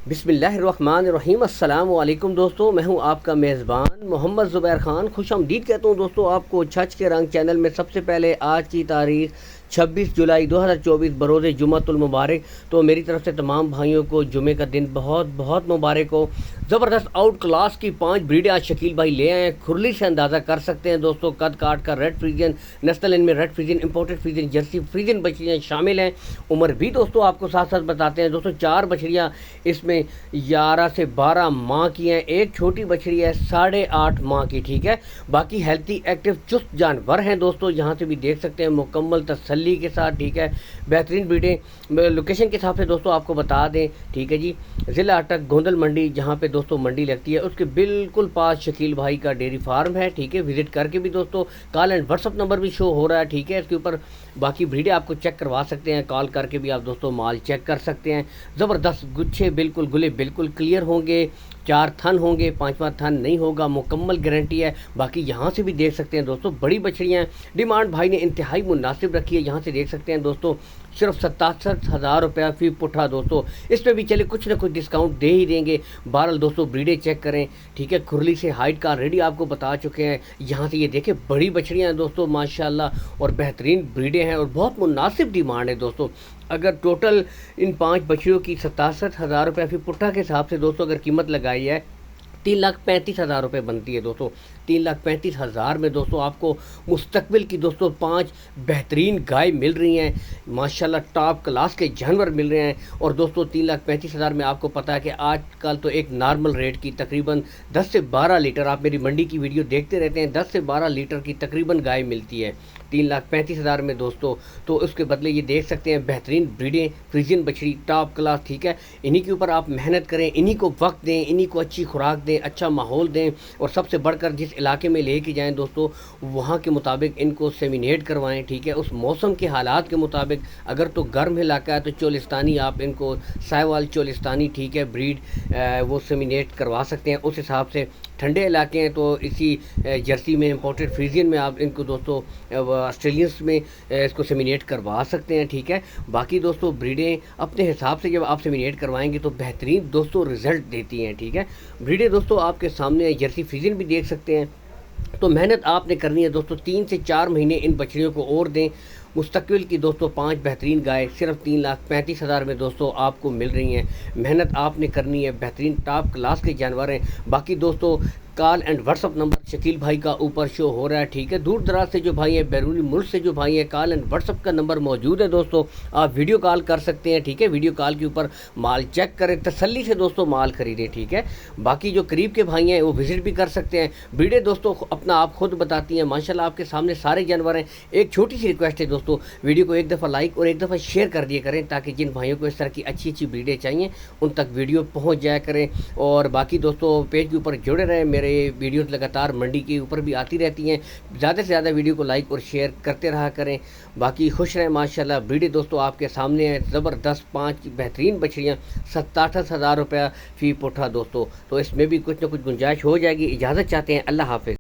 बिस्मिल्लाहिर्रहमानिर्रहीम। अस्सलाम वालेकुम दोस्तों, मैं हूं आपका मेज़बान मोहम्मद ज़ुबैर ख़ान। खुश आमदीद कहता हूं दोस्तों आपको छच के रंग चैनल में। सबसे पहले आज की तारीख़ 26 जुलाई 2024 बरोज़ जुम्मतुल मुबारक। तो मेरी तरफ से तमाम भाइयों को जुमे का दिन बहुत बहुत मुबारक हो। ज़बरदस्त आउट क्लास की 5 ब्रीडें आज शकील भाई ले आए हैं। खुरली से अंदाज़ा कर सकते हैं दोस्तों, कद काट का रेड फ्रीजियन, नस्ल इनमें red Friesian, imported Friesian, Jersey Friesian बछड़ियाँ शामिल हैं। उम्र भी दोस्तों आपको साथ साथ बताते हैं दोस्तों। 4 बछड़ियाँ इसमें 11 से 12 माह की हैं, एक छोटी बछड़ी है 8.5 माह की, ठीक है। बाकी हेल्थी एक्टिव चुस्त जानवर हैं दोस्तों, यहाँ से भी देख सकते हैं मुकम्मल तसल्ली के साथ, ठीक है। बेहतरीन ब्रीडें। लोकेशन के हिसाब से दोस्तों आपको बता दें, ठीक है जी, ज़िला अटक गोंदल मंडी जहाँ पे दोस्तों मंडी लगती है उसके बिल्कुल पास शकील भाई का डेयरी फार्म है, ठीक है। विजिट करके भी दोस्तों कॉल एंड व्हाट्सअप नंबर भी शो हो रहा है, ठीक है। इसके ऊपर बाकी ब्रीडें आपको चेक करवा सकते हैं, कॉल करके भी आप दोस्तों माल चेक कर सकते हैं। ज़बरदस्त गुच्छे बिल्कुल गुले बिल्कुल क्लियर होंगे, 4 थन होंगे, 5वां थन नहीं होगा, मुकम्मल गारंटी है। बाकी यहाँ से भी देख सकते हैं दोस्तों बड़ी बछड़ियाँ। डिमांड भाई ने इंतहाई मुनासिब रखी है, यहाँ से देख सकते हैं दोस्तों सिर्फ 67,000 रुपया फ़ी पुट्ठा दोस्तों। इस पर भी चले कुछ ना कुछ डिस्काउंट दे ही देंगे। बहरहाल दोस्तों ब्रीडें चेक करें, ठीक है। खुरली से हाइट का ऑलरेडी आपको बता चुके हैं। यहाँ से ये देखें बड़ी बछड़ियाँ हैं दोस्तों माशाल्लाह, और बेहतरीन ब्रीडें हैं और बहुत मुनासिब डिमांड है दोस्तों। अगर टोटल इन 5 बछड़ियों की 67,000 रुपये फ़ी पुट्ठा के हिसाब से दोस्तों अगर कीमत लगाई है 3,35,000 रुपये बनती है दोस्तों। 3,35,000 में दोस्तों आपको मुस्तकबिल की दोस्तों 5 बेहतरीन गाय मिल रही हैं माशाल्लाह, टॉप क्लास के जानवर मिल रहे हैं। और दोस्तों 3,35,000 में आपको पता है कि आजकल तो एक नॉर्मल रेट की तकरीबन 10 से 12 लीटर, आप मेरी मंडी की वीडियो देखते रहते हैं, 10 से 12 लीटर की तकरीबन गाय मिलती है 3,35,000 में दोस्तों। तो उसके बदले ये देख सकते हैं बेहतरीन ब्रीडें, फ्रीजियन बछड़ी टॉप क्लास, ठीक है। इन्हीं के ऊपर आप मेहनत करें, इन्हीं को वक्त दें, इन्हीं को अच्छी खुराक दें, अच्छा माहौल दें, और सबसे बढ़कर जिस इलाके में लेके जाएं दोस्तों वहाँ के मुताबिक इनको सेमिनेट करवाएं, ठीक है। उस मौसम के हालात के मुताबिक, अगर तो गर्म इलाका है तो चोलिस्तानी आप इनको साहिवाल चोलिस्तानी, ठीक है, ब्रीड वो सेमिनेट करवा सकते हैं। उस हिसाब से ठंडे इलाके हैं तो इसी जर्सी में, इंपोर्टेड फ्रीजियन में आप इनको दोस्तों ऑस्ट्रेलियंस में इसको सेमिनेट करवा सकते हैं, ठीक है। बाकी दोस्तों ब्रीडें अपने हिसाब से जब आप सेमिनेट करवाएंगे तो बेहतरीन दोस्तों रिज़ल्ट देती हैं, ठीक है। ब्रीडें दोस्तों आपके सामने जर्सी फ्रीजियन भी देख सकते हैं। तो मेहनत आपने करनी है दोस्तों, 3 से 4 महीने इन बछड़ियों को और दें। मुस्तकिल की दोस्तों 5 बेहतरीन गाय सिर्फ 3,35,000 में दोस्तों आपको मिल रही हैं। मेहनत आपने करनी है, बेहतरीन टॉप क्लास के जानवर हैं। बाकी दोस्तों call and WhatsApp number Shakeel भाई का ऊपर शो हो रहा है, ठीक है। दूर दराज से जो भाई हैं, बैरूनी मुल्क से जो भाई हैं, कॉल एंड व्हाट्सअप का नंबर मौजूद है दोस्तों, आप वीडियो कॉल कर सकते हैं, ठीक है। वीडियो कॉल के ऊपर माल चेक करें, तसल्ली से दोस्तों माल खरीदें, ठीक है। बाकी जो करीब के भाई हैं वो विज़िट भी कर सकते हैं। ब्रीडें दोस्तों अपना आप खुद बताती हैं माशाल्लाह, आपके सामने सारे जानवर हैं। एक छोटी सी रिक्वेस्ट है दोस्तों, वीडियो को एक दफ़ा लाइक और एक दफ़ा शेयर कर दिया करें, ताकि जिन भाइयों को इस तरह की अच्छी अच्छी ब्रीडें चाहिए उन तक वीडियो पहुँच जाया करें। और बाकी दोस्तों पेज के ऊपर जुड़े रहें, मेरे वीडियोस लगातार मंडी के ऊपर भी आती रहती हैं। ज़्यादा से ज़्यादा वीडियो को लाइक और शेयर करते रहा करें। बाकी खुश रहें माशाल्लाह। ब्रीडें दोस्तों आपके सामने है, ज़बरदस्त 5 बेहतरीन बछड़ियाँ, 67,000 रुपया फ़ी पुट्ठा दोस्तों। तो इसमें भी कुछ ना कुछ गुंजाइश हो जाएगी। इजाज़त चाहते हैं, अल्लाह हाफ़िज़।